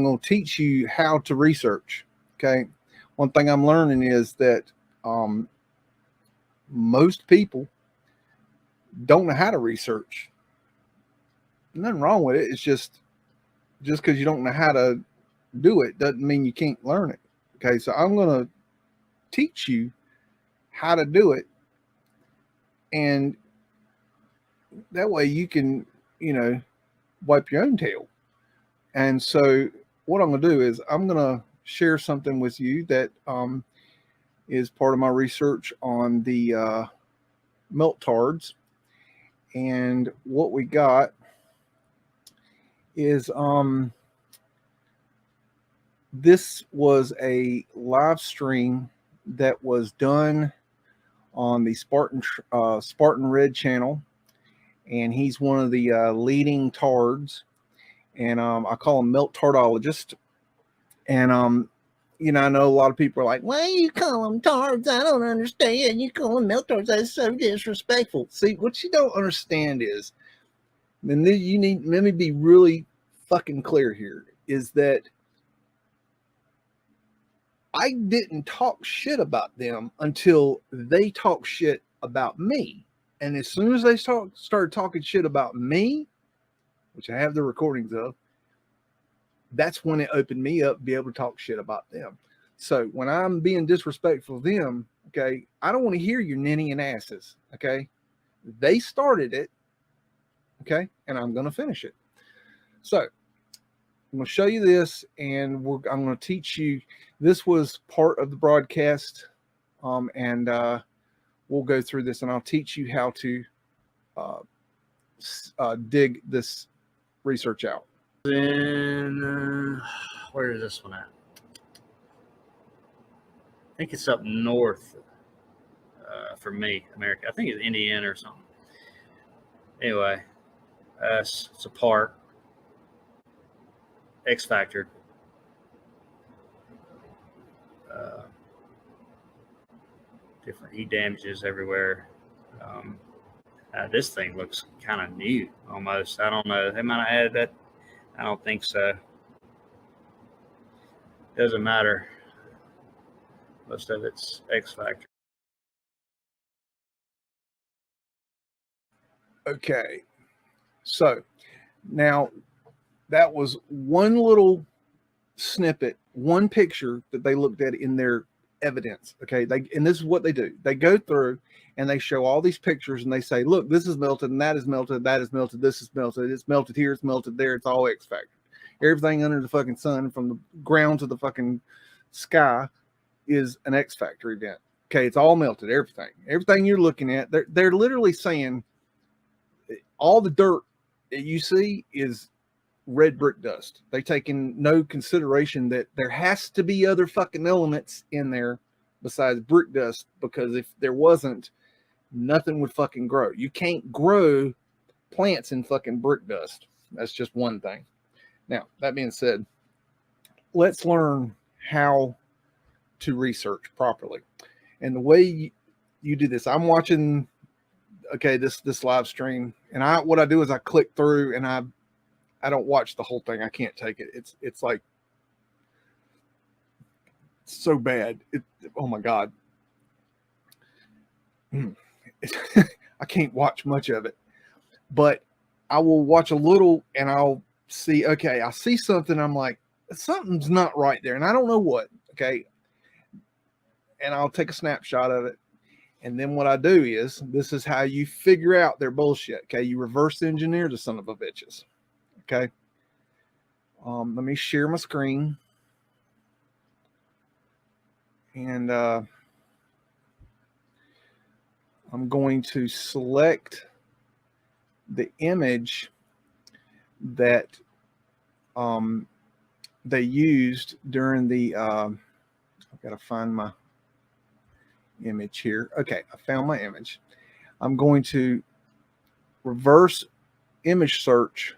I'm going to teach you how to research. Okay. One thing I'm learning is that most people don't know how to research. Nothing wrong with it. It's just because you don't know how to do it doesn't mean you can't learn it. Okay. So I'm going to teach you how to do it. And that way you can, wipe your own tail. And so what I'm going to do is I'm going to share something with you that is part of my research on the meltards. And what we got is this was a live stream that was done on the Spartan Red channel, and he's one of the leading tards, and I call him Meltology. And I know a lot of people are like, why you call them tards? I don't understand. You call them meltards. That's so disrespectful. See, what you don't understand is, and let me be really fucking clear here, is that I didn't talk shit about them until they talk shit about me. And as soon as they started talking shit about me, which I have the recordings of, that's when it opened me up to be able to talk shit about them. So when I'm being disrespectful of them, okay, I don't want to hear your ninny and asses, okay? They started it, okay, and I'm going to finish it. So I'm going to show you this, and I'm going to teach you. This was part of the broadcast, and we'll go through this, and I'll teach you how to dig this research out. Then where is this one at? I think it's up north for me, America. I think it's Indiana or something. Anyway, it's a park. X Factor. Different heat damages everywhere. This thing looks kind of new almost. I don't know. They might have added that. I don't think so. Doesn't matter. Most of it's X Factor. Okay. So now that was one little snippet, one picture that they looked at in their evidence. Okay. And this is what they do. They go through and they show all these pictures and they say, look, this is melted and that is melted. That is melted. This is melted. It's melted here. It's melted there. It's all X Factor. Everything under the fucking sun from the ground to the fucking sky is an X Factor event. Okay. It's all melted. Everything you're looking at, they're literally saying all the dirt that you see is red brick dust. They take in no consideration that there has to be other fucking elements in there besides brick dust, because if there wasn't, nothing would fucking grow. You can't grow plants in fucking brick dust. That's just one thing. Now, that being said, let's learn how to research properly. And the way you do this, I'm watching this live stream, and what I do is I click through and I don't watch the whole thing. I can't take it. It's like so bad. Oh my God. I can't watch much of it, but I will watch a little and I'll see, okay, I see something. I'm like, something's not right there. And I don't know what, okay. And I'll take a snapshot of it. And then what I do is, this is how you figure out their bullshit. Okay. You reverse engineer the son of a bitches. Okay. Let me share my screen. And I'm going to select the image that they used during the, I've got to find my image here. Okay, I found my image. I'm going to reverse image search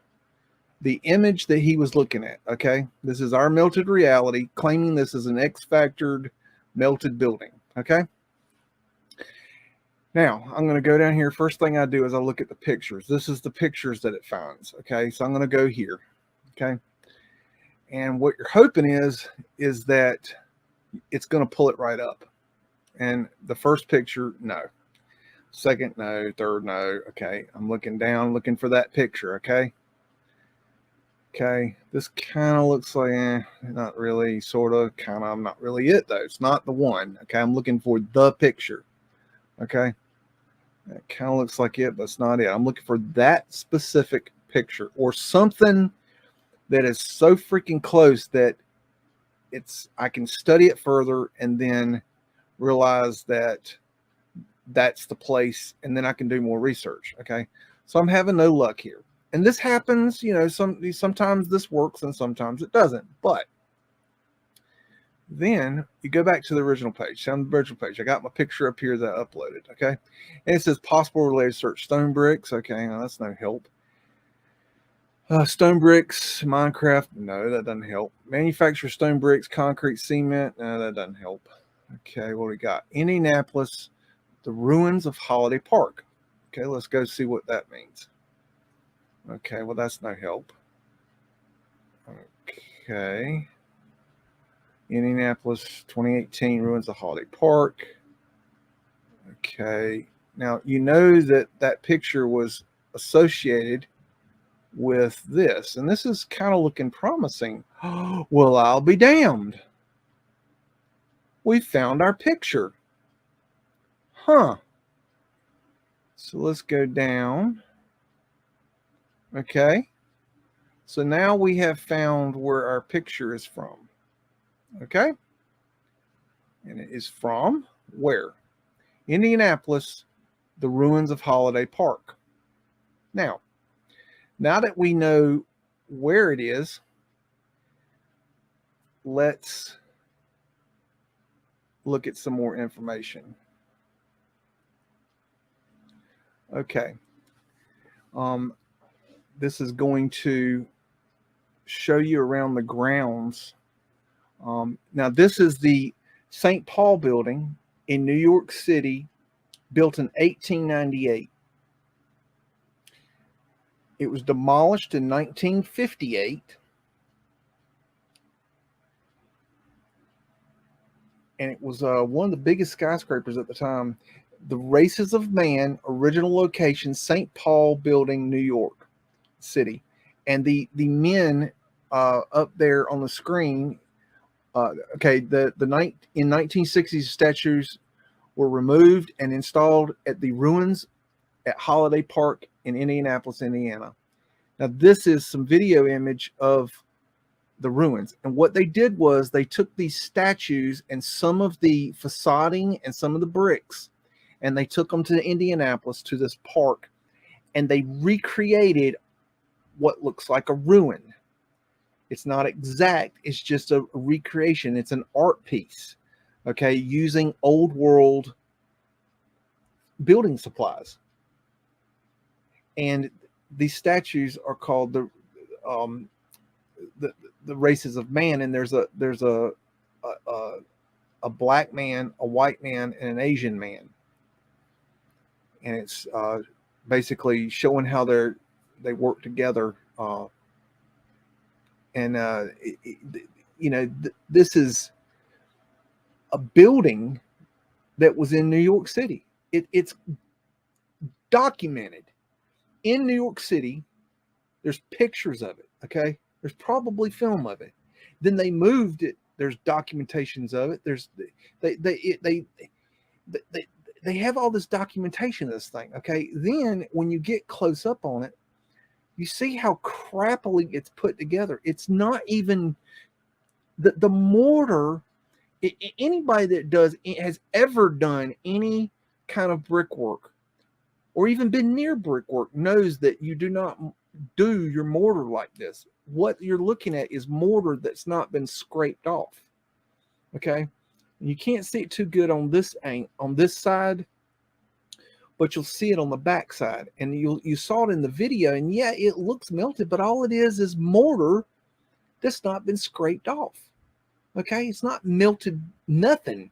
the image that he was looking at. Okay, this is Our Melted Reality, claiming this is an X-factored melted building. Okay, now I'm going to go down here. First thing I do is I look at the pictures. This is the pictures that it finds. Okay, so I'm going to go here. Okay, And what you're hoping is that it's going to pull it right up. And the first picture, no. Second, no. Third, no. Okay, I'm looking down, looking for that picture. Okay. Okay, this kind of looks like, not really, sort of, kind of, not really it though. It's not the one. Okay, I'm looking for the picture. Okay, it kind of looks like it, but it's not it. I'm looking for that specific picture or something that is so freaking close that I can study it further and then realize that that's the place, and then I can do more research. Okay, so I'm having no luck here. And this happens, sometimes this works and sometimes it doesn't. But then you go back to the original page. On the original page, I got my picture up here that I uploaded. Okay. And it says possible related search stone bricks. Okay. Now that's no help. Stone bricks, Minecraft. No, that doesn't help. Manufacture stone bricks, concrete, cement. No, that doesn't help. Okay. What do we got? Indianapolis, the ruins of Holliday Park. Okay. Let's go see what that means. Okay, well, that's no help. Okay. Indianapolis, 2018, ruins of Holliday Park. Okay. Now, you know that picture was associated with this, and this is kind of looking promising. Well, I'll be damned. We found our picture. Huh. So let's go down. Okay. So now we have found where our picture is from. Okay. And it is from where? Indianapolis, the ruins of Holliday Park. Now that we know where it is, let's look at some more information. Okay. This is going to show you around the grounds. Now, this is the St. Paul building in New York City, built in 1898. It was demolished in 1958. And it was one of the biggest skyscrapers at the time. The Races of Man, original location, St. Paul building, New York City. And the men up there on the screen, in 1960s, statues were removed and installed at the ruins at Holliday Park in Indianapolis, Indiana. Now, this is some video image of the ruins. And what they did was they took these statues and some of the facading and some of the bricks, and they took them to Indianapolis, to this park, and they recreated what looks like a ruin. It's not exact. It's just a recreation. It's an art piece, okay, using old world building supplies. And these statues are called the Races of Man. And there's a black man, a white man, and an Asian man. And it's basically showing how they work together. This is a building that was in New York City. It's documented in New York City. There's pictures of it. Okay, there's probably film of it. Then they moved it. There's documentations of it. They have all this documentation of this thing. Okay, then when you get close up on it, you see how crappily it's put together. It's not even the mortar. Anybody that has ever done any kind of brickwork or even been near brickwork knows that you do not do your mortar like this. What you're looking at is mortar that's not been scraped off. Okay, and you can't see it too good on this side, but you'll see it on the back side. And you saw it in the video, and yeah, it looks melted, but all it is mortar that's not been scraped off. Okay, it's not melted, nothing.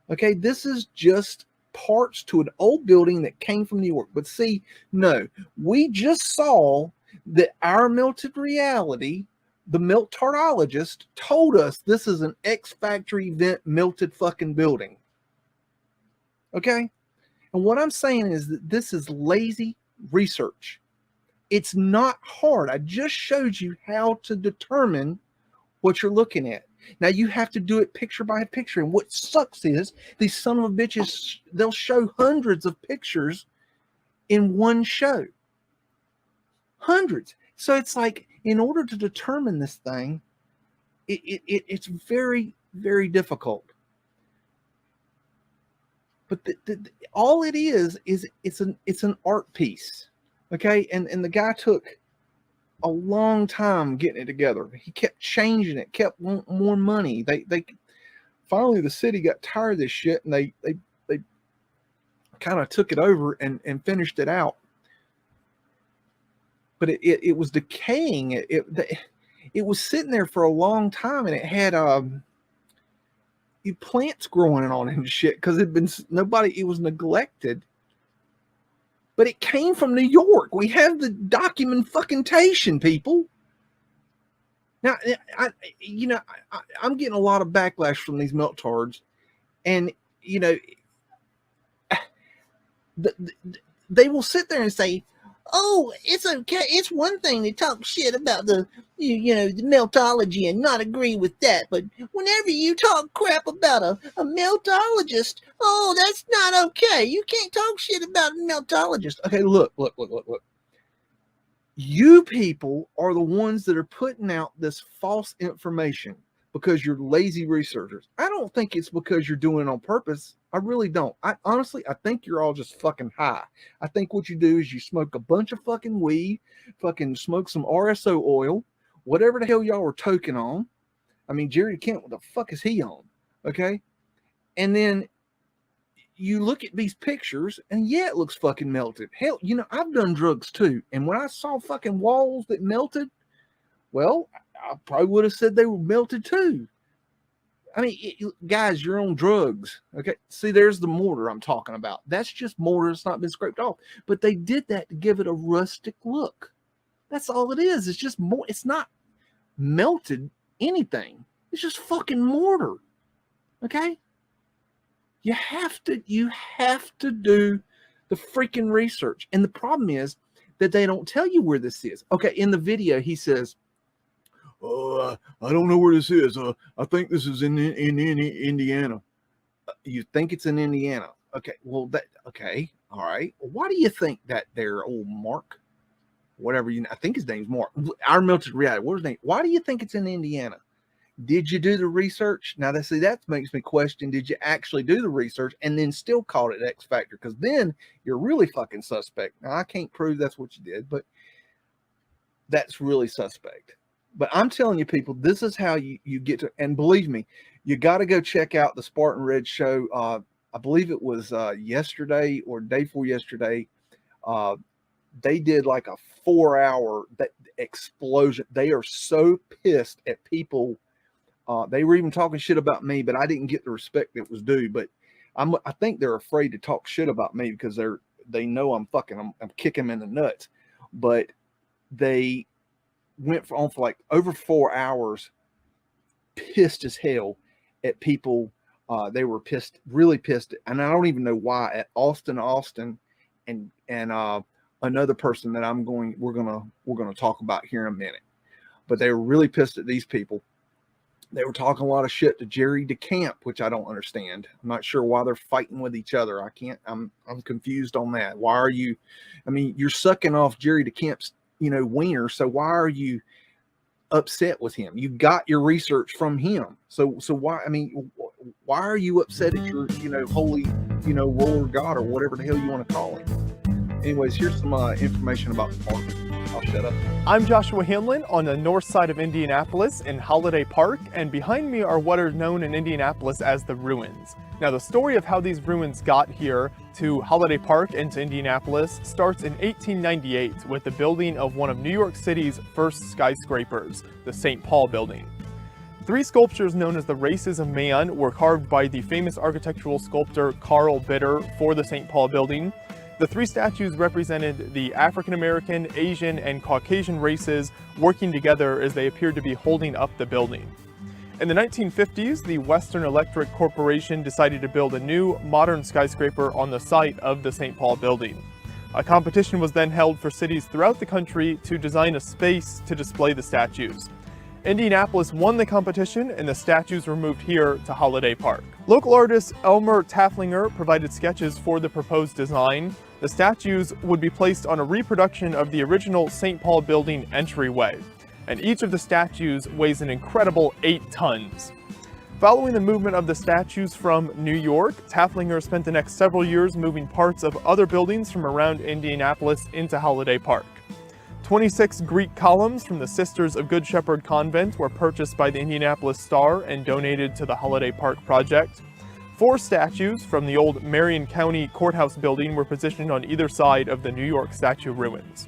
Okay, this is just parts to an old building that came from New York. But see, no, we just saw that Our Melted Reality The meltologist told us this is an X-factory vent melted fucking building. Okay? And what I'm saying is that this is lazy research. It's not hard. I just showed you how to determine what you're looking at. Now you have to do it picture by picture. And what sucks is these son of a bitches, they'll show hundreds of pictures in one show. Hundreds. So it's like, in order to determine this thing, it's very, very difficult. But all it is it's an art piece. Okay. And the guy took a long time getting it together. He kept changing it, kept wanting more money. They finally, the city got tired of this shit, and they kind of took it over and finished it out. But it was decaying. It was sitting there for a long time, and it had plants growing on it and shit because it was neglected. But it came from New York. We have the documentation, people. Now, I'm getting a lot of backlash from these meltards, and they will sit there and say, "Oh, it's okay. It's one thing to talk shit about the meltology and not agree with that. But whenever you talk crap about a meltologist, oh, that's not okay. You can't talk shit about a meltologist." Okay, look. You people are the ones that are putting out this false information because you're lazy researchers. I don't think it's because you're doing it on purpose. I really don't. I think you're all just fucking high. I think what you do is you smoke a bunch of fucking weed, fucking smoke some RSO oil, whatever the hell y'all were toking on. I mean, Jerry Kent, what the fuck is he on? Okay. And then you look at these pictures and yeah, it looks fucking melted. Hell, I've done drugs too. And when I saw fucking walls that melted, well, I probably would have said they were melted too. I mean, guys, you're on drugs. Okay. See, there's the mortar I'm talking about. That's just mortar. It's not been scraped off, but they did that to give it a rustic look. That's all it is. It's just more. It's not melted anything. It's just fucking mortar. Okay. You have to do the freaking research. And the problem is that they don't tell you where this is. Okay. In the video, he says, "Oh, I don't know where this is. I think this is in Indiana." You think it's in Indiana? Okay. Well, okay. All right. Well, why do you think that there, old Mark, whatever I think his name's Mark, Our Melted Reality? What's his name? Why do you think it's in Indiana? Did you do the research? Now, that makes me question, did you actually do the research and then still call it X Factor? Because then you're really fucking suspect. Now, I can't prove that's what you did, but that's really suspect. But I'm telling you, people, this is how you get to, and believe me, you got to go check out the Spartan Red show. I believe it was yesterday or day before yesterday. They did like a 4-hour explosion. They are so pissed at people. They were even talking shit about me, but I didn't get the respect that was due. But I think they're afraid to talk shit about me because they know I'm kicking them in the nuts. But they went on for like over 4 hours, pissed as hell at people. They were pissed, really pissed, and I don't even know why, at Austin, and another person that we're gonna talk about here in a minute. But they were really pissed at these people. They were talking a lot of shit to Jerry DeCamp, which I don't understand. I'm not sure why they're fighting with each other. I'm confused on that. Why are you? I mean, you're sucking off Jerry DeCamp's wiener, so why are you upset with him? You got your research from him, so why? I mean, why are you upset at your holy Lord God or whatever the hell you want to call him? Anyways, here's some information about the park. I'll shut up. I'm Joshua Hamlin on the north side of Indianapolis in Holliday Park, and behind me are what are known in Indianapolis as the ruins. Now, the story of how these ruins got here to Holliday Park and to Indianapolis starts in 1898 with the building of one of New York City's first skyscrapers, the St. Paul building. 3 sculptures known as the Races of Man were carved by the famous architectural sculptor Carl Bitter for the St. Paul building. The three statues represented the African American, Asian, and Caucasian races working together as they appeared to be holding up the building. In the 1950s, the Western Electric Corporation decided to build a new, modern skyscraper on the site of the St. Paul building. A competition was then held for cities throughout the country to design a space to display the statues. Indianapolis won the competition, and the statues were moved here to Holliday Park. Local artist Elmer Taflinger provided sketches for the proposed design. The statues would be placed on a reproduction of the original St. Paul building entryway, and each of the statues weighs an incredible 8 tons. Following the movement of the statues from New York, Taflinger spent the next several years moving parts of other buildings from around Indianapolis into Holliday Park. 26 Greek columns from the Sisters of Good Shepherd Convent were purchased by the Indianapolis Star and donated to the Holliday Park project. 4 statues from the old Marion County Courthouse building were positioned on either side of the New York statue ruins.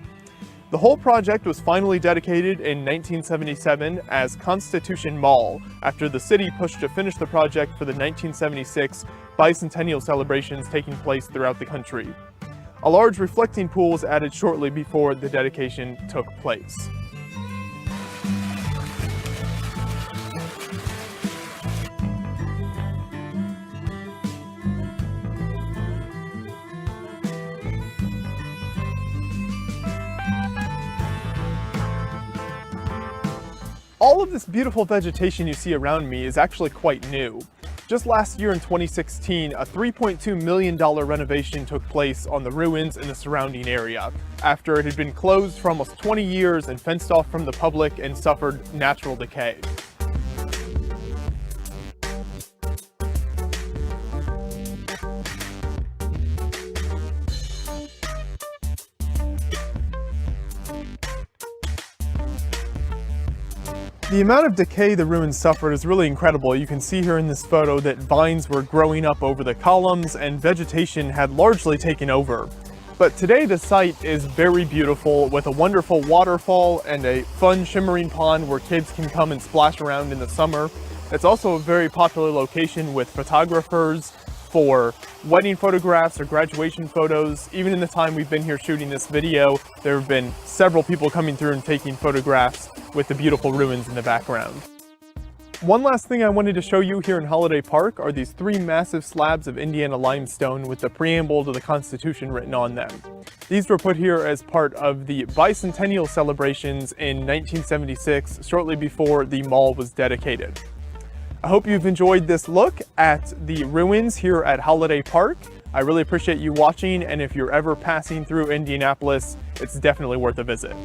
The whole project was finally dedicated in 1977 as Constitution Mall after the city pushed to finish the project for the 1976 bicentennial celebrations taking place throughout the country. A large reflecting pool was added shortly before the dedication took place. All of this beautiful vegetation you see around me is actually quite new. Just last year in 2016, a $3.2 million renovation took place on the ruins in the surrounding area, after it had been closed for almost 20 years and fenced off from the public and suffered natural decay. The amount of decay the ruins suffered is really incredible. You can see here in this photo that vines were growing up over the columns and vegetation had largely taken over. But today the site is very beautiful with a wonderful waterfall and a fun shimmering pond where kids can come and splash around in the summer. It's also a very popular location with photographers for wedding photographs or graduation photos. Even in the time we've been here shooting this video, there have been several people coming through and taking photographs with the beautiful ruins in the background. One last thing I wanted to show you here in Holliday Park are these 3 massive slabs of Indiana limestone with the preamble to the Constitution written on them. These were put here as part of the bicentennial celebrations in 1976, shortly before the mall was dedicated. I hope you've enjoyed this look at the ruins here at Holliday Park. I really appreciate you watching, and if you're ever passing through Indianapolis, it's definitely worth a visit.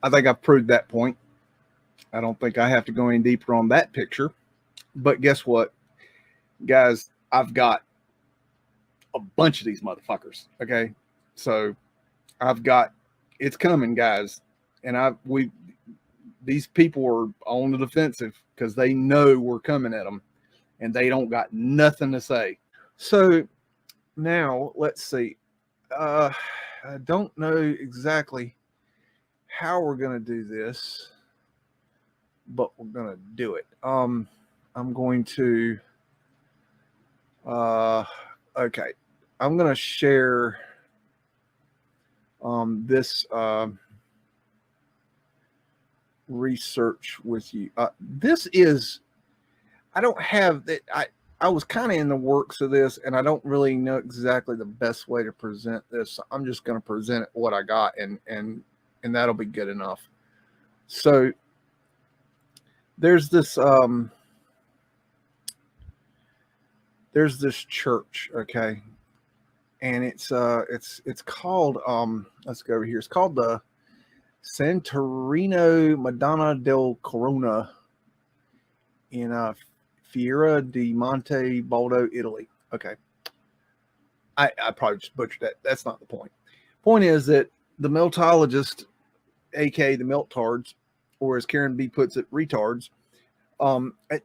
I think I've proved that point. I don't think I have to go any deeper on that picture. But guess what, guys? I've got a bunch of these motherfuckers. Okay, so I've got, it's coming, guys, and these people are on the defensive because they know we're coming at them, and they don't got nothing to say. So now let's see. I don't know exactly how we're going to do this, but we're going to do it. I'm going to, okay. I'm going to share, this, research with you. This is, I don't have that. I was kind of in the works of this, and I don't really know exactly the best way to present this. So I'm just going to present what I got, and that'll be good enough. So there's this church, okay, and it's called let's go over here. It's called the Santorino Madonna del Corona in Fiera di Monte Baldo, Italy. Okay, I probably just butchered that. That's not the point. Point is that the meltologist, aka the meltards, or as Karen B puts it, retards.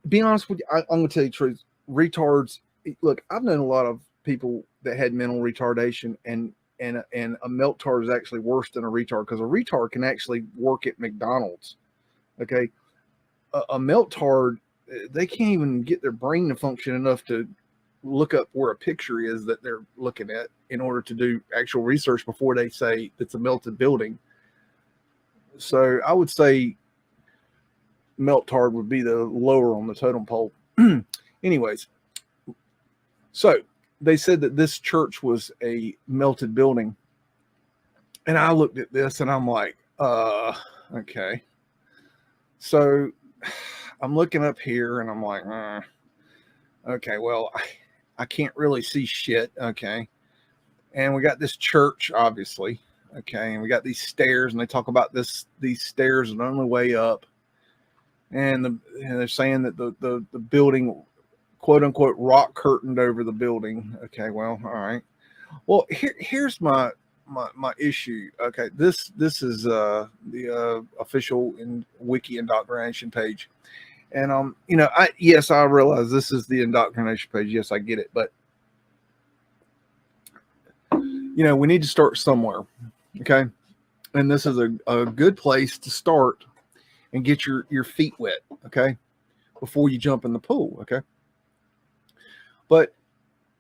Be honest with you, I'm gonna tell you the truth. Retards. Look, I've known a lot of people that had mental retardation, and a meltard is actually worse than a retard, because a retard can actually work at McDonald's. Okay, a meltard, they can't even get their brain to function enough to look up where a picture is that they're looking at in order to do actual research before they say it's a melted building. So I would say meltard would be the lower on the totem pole. Anyways, so they said that this church was a melted building, and I looked at this and I'm like, okay. So I'm looking up here and I'm like, okay, well, I can't really see shit. Okay. And we got this church, obviously. Okay. And we got these stairs, and they talk about these stairs are the only way up. And they're saying that the building, quote unquote, rock curtained over the building. Okay. Well, all right. Well, here's my issue. Okay. This is the official wiki indoctrination page. And I realize this is the indoctrination page. Yes, I get it, but we need to start somewhere. Okay. And this is a good place to start and get your feet wet, okay, before you jump in the pool. Okay. But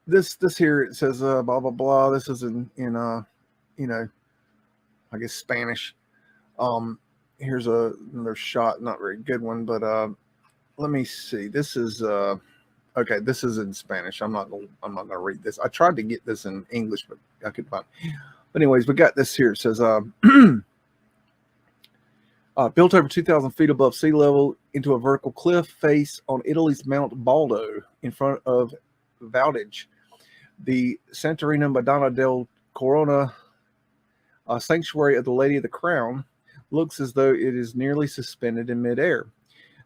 this here, it says blah blah blah. This is in I guess Spanish. Here's another shot, not very good one, but let me see. This is okay. This is in Spanish. I'm not gonna read this. I tried to get this in English, but I couldn't find. But anyways, we got this here. It says built over 2,000 feet above sea level into a vertical cliff face on Italy's Mount Baldo in front of Valdage, the Santorino Madonna del Corona sanctuary of the Lady of the Crown looks as though it is nearly suspended in midair.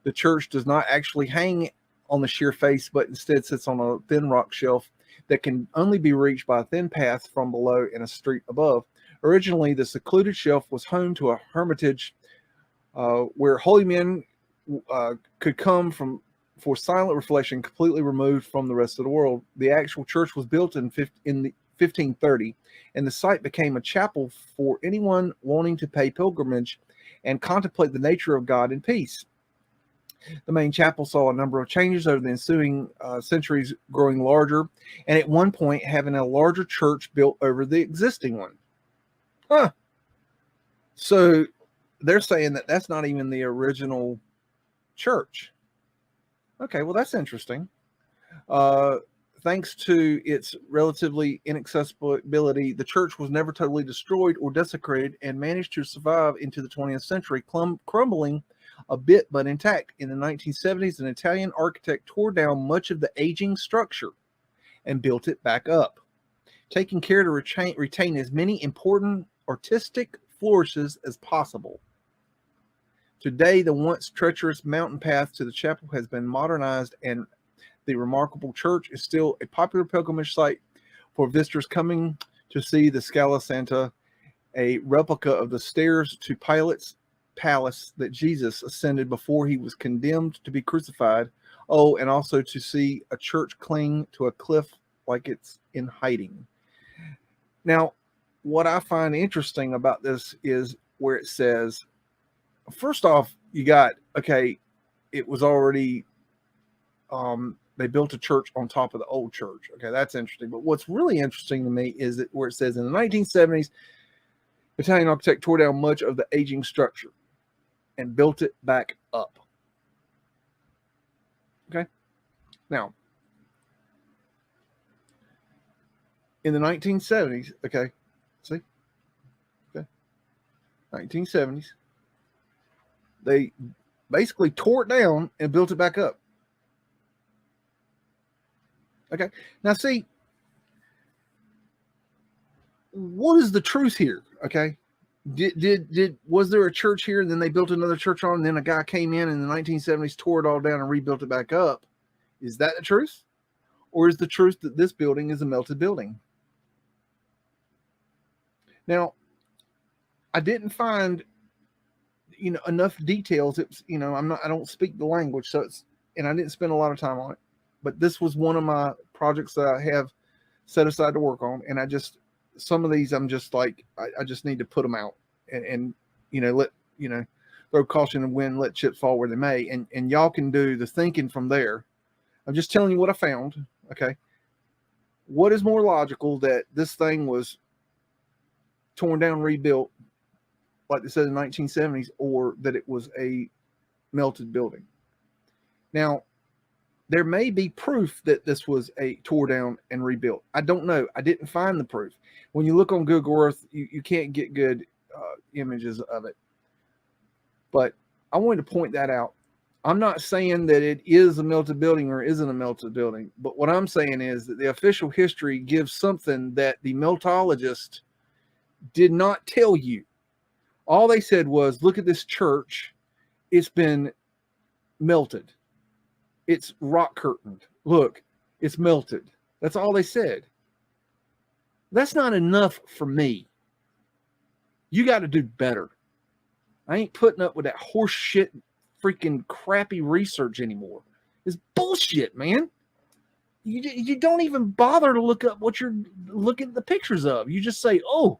The church does not actually hang on the sheer face, but instead sits on a thin rock shelf that can only be reached by a thin path from below and a street above. Originally, the secluded shelf was home to a hermitage where holy men could come for silent reflection, completely removed from the rest of the world. The actual church was built in 1530, and the site became a chapel for anyone wanting to pay pilgrimage and contemplate the nature of God in peace. The main chapel saw a number of changes over the ensuing centuries, growing larger, and at one point having a larger church built over the existing one. So they're saying that that's not even the original church. Okay, well, that's interesting. Thanks to its relatively inaccessibility, the church was never totally destroyed or desecrated and managed to survive into the 20th century, crumbling a bit but intact. In the 1970s, an Italian architect tore down much of the aging structure and built it back up, taking care to retain as many important artistic flourishes as possible. Today, the once treacherous mountain path to the chapel has been modernized, and the remarkable church is still a popular pilgrimage site for visitors coming to see the Scala Santa, a replica of the stairs to Pilate's palace that Jesus ascended before he was condemned to be crucified. Oh, and also to see a church cling to a cliff like it's in hiding. Now, what I find interesting about this is where it says, first off, you got, okay, it was already, they built a church on top of the old church. Okay, that's interesting. But what's really interesting to me is that where it says in the 1970s, Italian architect tore down much of the aging structure and built it back up. Okay, now, in the 1970s, okay, see, okay, 1970s, They basically tore it down and built it back up. Okay. Now see, what is the truth here? Okay. Was there a church here and then they built another church on, and then a guy came in the 1970s, tore it all down and rebuilt it back up? Is that the truth? Or is the truth that this building is a melted building? Now, I didn't find, enough details. It's, I don't speak the language, so and I didn't spend a lot of time on it, but this was one of my projects that I have set aside to work on. And some of these, I'm just like, I just need to put them out and throw caution to the wind, let chips fall where they may. And y'all can do the thinking from there. I'm just telling you what I found. Okay. What is more logical, that this thing was torn down, rebuilt, like they said in the 1970s, or that it was a melted building? Now, there may be proof that this was a tore down and rebuilt. I don't know. I didn't find the proof. When you look on Google Earth, you can't get good images of it. But I wanted to point that out. I'm not saying that it is a melted building or isn't a melted building, but what I'm saying is that the official history gives something that the meltologist did not tell you. All they said was, look at this church. It's been melted. It's rock curtained. Look, it's melted. That's all they said. That's not enough for me. You got to do better. I ain't putting up with that horse shit, freaking crappy research anymore. It's bullshit, man. You don't even bother to look up what you're looking at the pictures of. You just say, oh,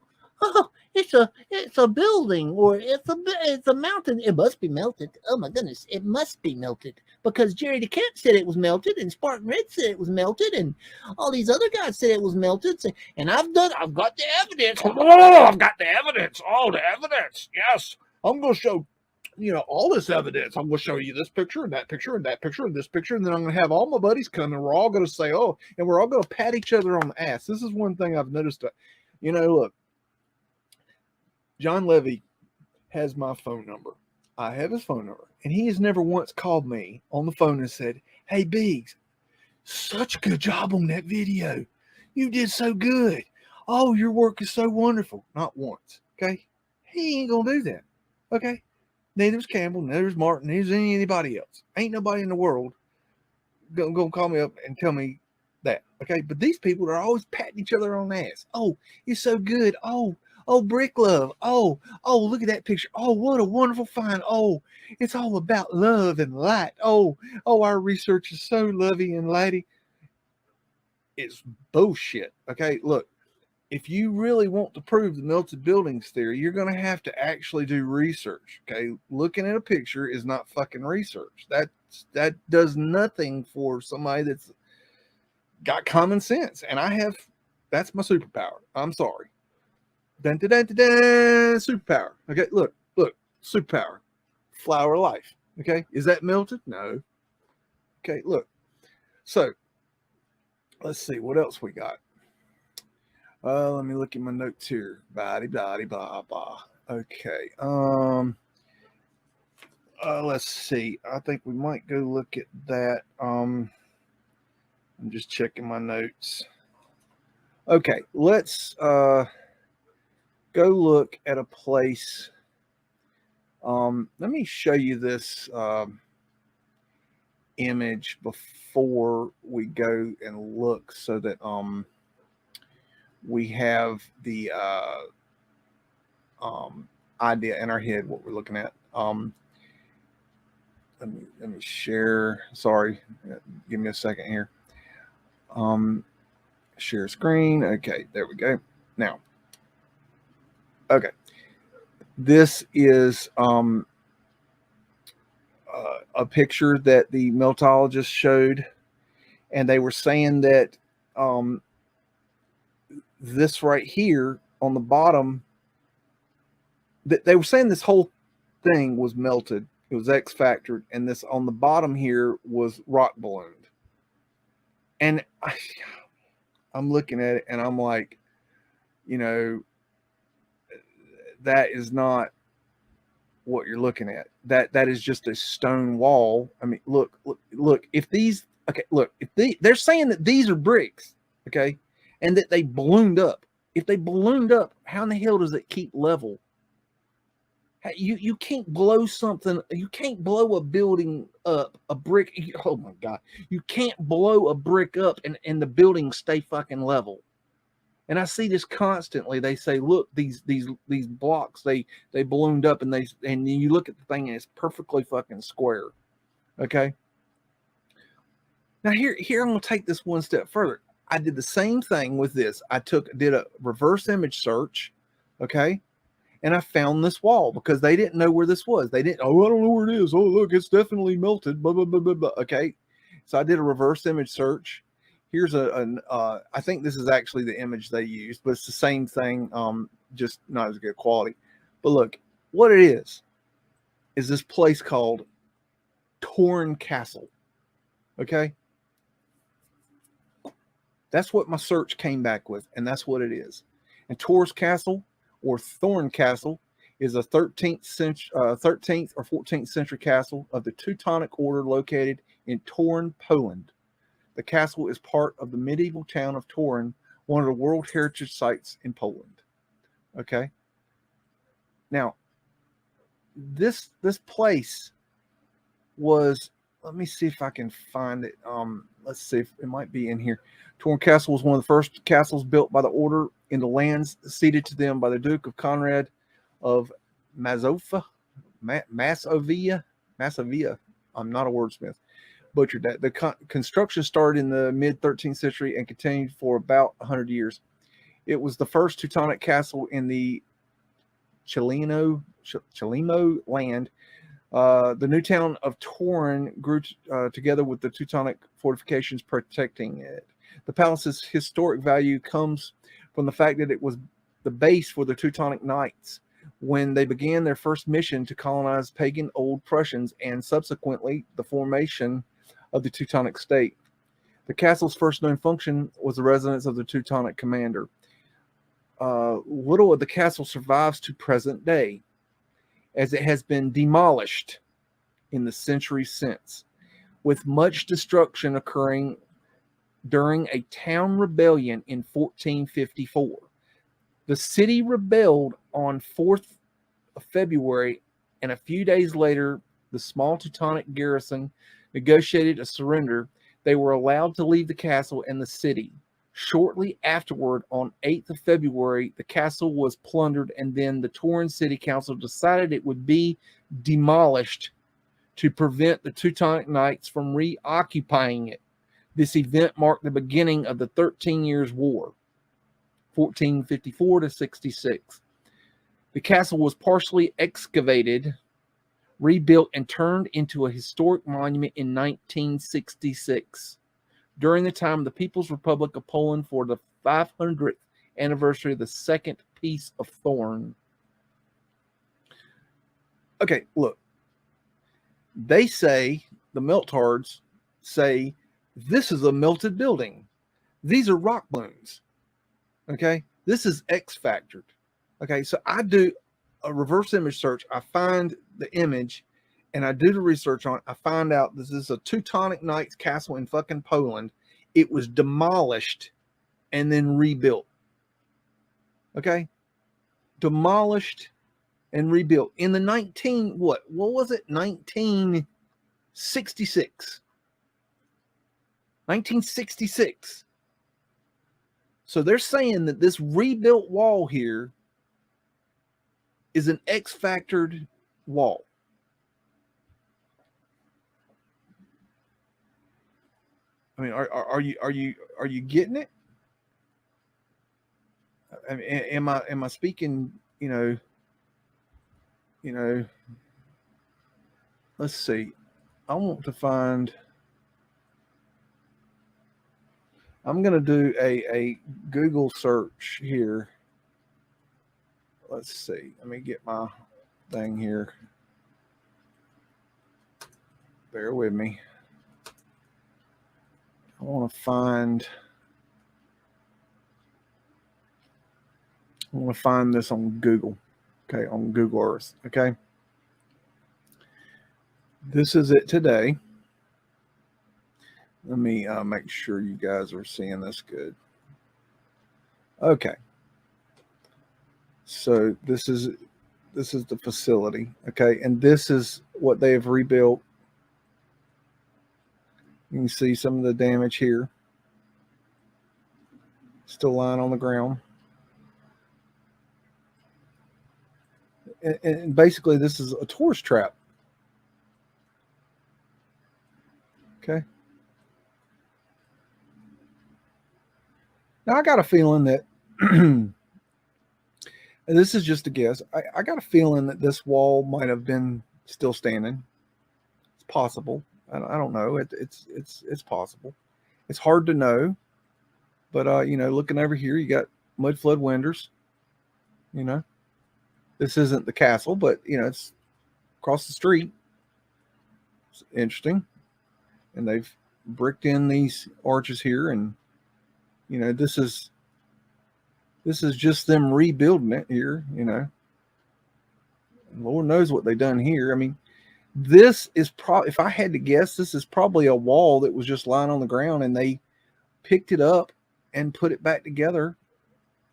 it's a building, or it's a mountain. It must be melted. Oh my goodness, it must be melted because Jerry DeCamp said it was melted, and Spartan Red said it was melted, and all these other guys said it was melted. And I've got the evidence. Oh, I've got the evidence. Oh, the evidence. Yes, I'm going to show all this evidence. I'm going to show you this picture and that picture and that picture and this picture, and then I'm going to have all my buddies come, and we're all going to say, oh, and we're all going to pat each other on the ass. This is one thing I've noticed. Look. John Levy has my phone number. I have his phone number. And he has never once called me on the phone and said, hey, Biggs, such a good job on that video. You did so good. Oh, your work is so wonderful. Not once. Okay. He ain't going to do that. Okay. Neither is Campbell, neither is Martin, neither is anybody else. Ain't nobody in the world going to call me up and tell me that. Okay. But these people are always patting each other on the ass. Oh, it's so good. Oh, Brick Love. Oh, look at that picture. Oh, what a wonderful find. Oh, it's all about love and light. Oh, our research is so lovey and lighty. It's bullshit. Okay, look, if you really want to prove the melted buildings theory, you're going to have to actually do research. Okay, looking at a picture is not fucking research. That does nothing for somebody that's got common sense. And that's my superpower. I'm sorry. Dun, dun, dun, dun, dun, superpower. Okay, look, superpower. Flower of life. Okay, is that melted? No. Okay, look. So, let's see what else we got. Let me look at my notes here. Body, blah, blah. Okay. Let's see. I think we might go look at that. I'm just checking my notes. Okay, let's go look at a place. Let me show you this image before we go and look, so that we have the idea in our head what we're looking at. Let me share. Sorry, give me a second here. Share screen. Okay, there we go. Now, okay, this is a picture that the meltologist showed, and they were saying that this right here on the bottom, that they were saying this whole thing was melted. It was X-factored, and this on the bottom here was rock ballooned. And I'm looking at it, and I'm like, that is not what you're looking at. That is just a stone wall. I mean, look. If these, okay, look, if they're saying that these are bricks, okay, and that they ballooned up. If they ballooned up, how in the hell does it keep level? You can't blow something. You can't blow a building up, a brick. Oh my God, you can't blow a brick up and the building stay fucking level. And I see this constantly. They say, look, these blocks, they ballooned up, and you look at the thing and it's perfectly fucking square. Okay. Now here I'm gonna take this one step further. I did the same thing with this. Did a reverse image search, okay, and I found this wall because they didn't know where this was. They didn't. Oh, I don't know where it is. Oh, look, it's definitely melted. Blah blah blah blah blah. Okay, so I did a reverse image search. Here's I think this is actually the image they used, but it's the same thing, just not as good quality. But look, what it is this place called Torn Castle. Okay, that's what my search came back with, and that's what it is. And Tor's Castle, or Thorn Castle, is a 13th or 14th century castle of the Teutonic Order located in Torun, Poland. The castle is part of the medieval town of Torun, one of the World Heritage Sites in Poland. Okay. Now, this place was, let me see if I can find it. Let's see if it might be in here. Torun Castle was one of the first castles built by the order in the lands ceded to them by the Duke of Conrad of Masovia. I'm not a wordsmith. Butchered that. The construction started in the mid 13th century and continued for about 100 years. It was the first Teutonic castle in the Chelimo land. The new town of Torun grew together with the Teutonic fortifications protecting it. The palace's historic value comes from the fact that it was the base for the Teutonic Knights when they began their first mission to colonize pagan Old Prussians, and subsequently the formation of the Teutonic state. The castle's first known function was the residence of the Teutonic commander. Little of the castle survives to present day, as it has been demolished in the centuries since, with much destruction occurring during a town rebellion in 1454. The city rebelled on 4th of February, and a few days later, the small Teutonic garrison negotiated a surrender. They were allowed to leave the castle and the city. Shortly afterward, on 8th of February, the castle was plundered, and then the Torun City Council decided it would be demolished to prevent the Teutonic Knights from reoccupying it. This event marked the beginning of the 13 Years' War, 1454 to 66. The castle was partially excavated, rebuilt, and turned into a historic monument in 1966, during the time of the People's Republic of Poland, for the 500th anniversary of the Second Peace of Thorn. Okay, look. They say, the Meltards say, this is a melted building. These are rock balloons. Okay, this is X-factored. Okay, so I do a reverse image search. I find the image and I do the research on it. I find out this is a Teutonic Knights castle in fucking Poland. It was demolished and then rebuilt. Okay, demolished and rebuilt in the 1966. 1966. So they're saying that this rebuilt wall here is an X-factored wall. I mean, are you getting it? I mean, am I speaking? You know. Let's see. I want to find. I'm going to do a Google search here. Let's see. Let me get my thing here. Bear with me. I want to find this on Google. Okay, on Google Earth. Okay. This is it today. Let me make sure you guys are seeing this good. Okay. So this is the facility, okay, and this is what they have rebuilt. You can see some of the damage here, still lying on the ground. And basically, this is a tourist trap. Okay. Now I got a feeling that. And this is just a guess. I got a feeling that this wall might have been still standing. It's possible. I don't know. It's possible. It's hard to know. But you know, looking over here, you got mud flood windows. You know, this isn't the castle, but you know, it's across the street. It's interesting. And they've bricked in these arches here, and you know, this is just them rebuilding it here, you know. Lord knows what they done here. I mean, this is probably, if I had to guess, this is probably a wall that was just lying on the ground and they picked it up and put it back together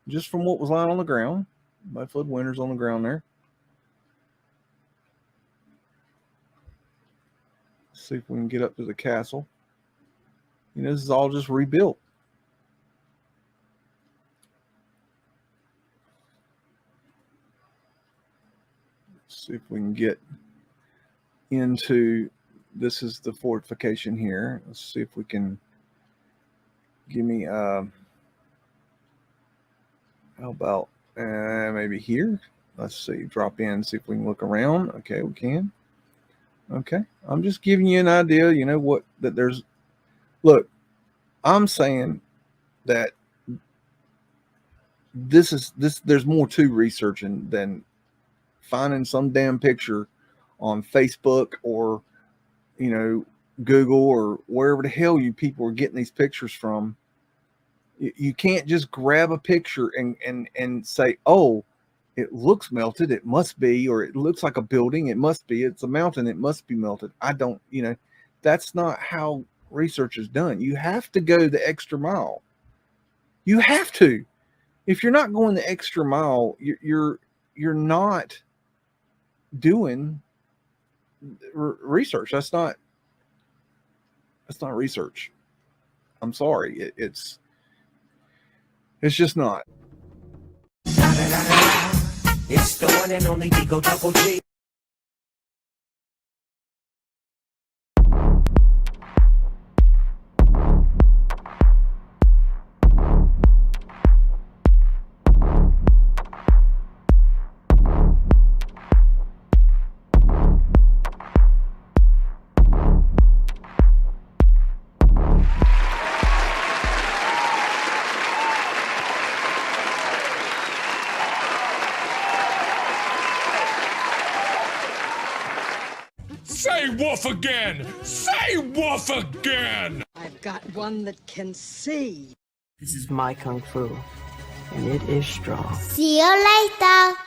just from what was lying on the ground. My flood windows on the ground there. Let's see if we can get up to the castle. You know, this is all just rebuilt. See if we can get into, this is the fortification here. Let's see if we can give me how about maybe here. Let's see, drop in, see if we can look around. Okay, we can. Okay, I'm just giving you an idea, you know, what that there's. Look, I'm saying that there's more to researching than finding some damn picture on Facebook or, you know, Google or wherever the hell you people are getting these pictures from. You can't just grab a picture and say, oh, it looks melted, it must be, or it looks like a building, it must be, it's a mountain, it must be melted. I don't, you know, that's not how research is done. You have to go the extra mile. You have to. If you're not going the extra mile, you're not doing research. That's not research. I'm sorry. It's just not. It's the one and only Digo Double G. Say woof again! Say woof again! I've got one that can see. This is my kung fu, and it is strong. See you later.